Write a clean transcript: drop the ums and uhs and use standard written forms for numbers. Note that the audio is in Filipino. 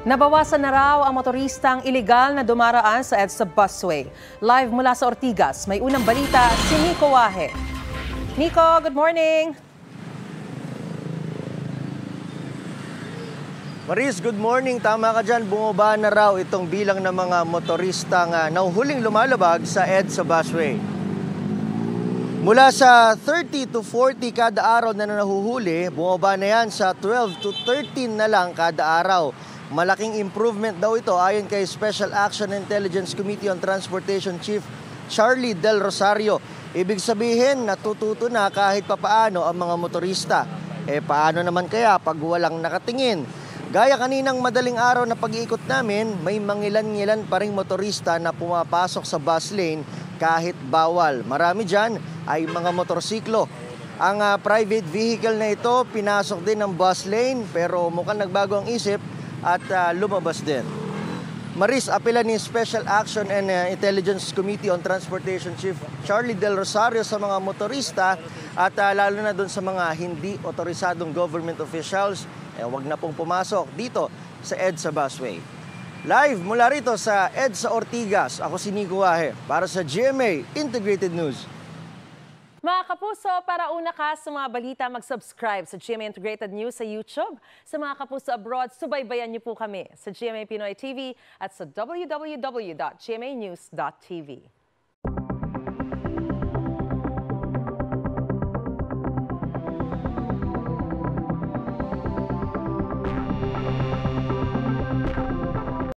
Nabawasan na raw ang motoristang iligal na dumaraan sa EDSA busway. Live mula sa Ortigas, may unang balita si Nico Wahe. Nico, good morning! Maris, good morning. Tama ka dyan, bumaba na raw itong bilang ng mga motoristang nahuhuling lumalabag sa EDSA busway. Mula sa 30 to 40 kada araw na nahuhuli, bumaba na yan sa 12 to 13 na lang kada araw. Malaking improvement daw ito ayon kay Special Action Intelligence Committee on Transportation Chief Charlie Del Rosario. Ibig sabihin, natututo na kahit papaano ang mga motorista. Paano naman kaya pag walang nakatingin? Gaya kaninang madaling araw na pag-iikot namin, may mangilan-ngilan pa ring motorista na pumapasok sa bus lane kahit bawal. Marami dyan ay mga motorsiklo. Ang private vehicle na ito, pinasok din ng bus lane pero mukhang nagbago ang isip at lumabas din. Maris, apela ni Special Action and Intelligence Committee on Transportation Chief Charlie Del Rosario sa mga motorista at lalo na doon sa mga hindi otorisadong government officials, wag na pong pumasok dito sa EDSA busway. Live mula rito sa EDSA Ortigas, ako si Nico Wahe para sa GMA Integrated News. Mga kapuso, para una ka sa mga balita, mag-subscribe sa GMA Integrated News sa YouTube. Sa mga kapuso abroad, subaybayan niyo po kami sa GMA Pinoy TV at sa www.gmanews.tv.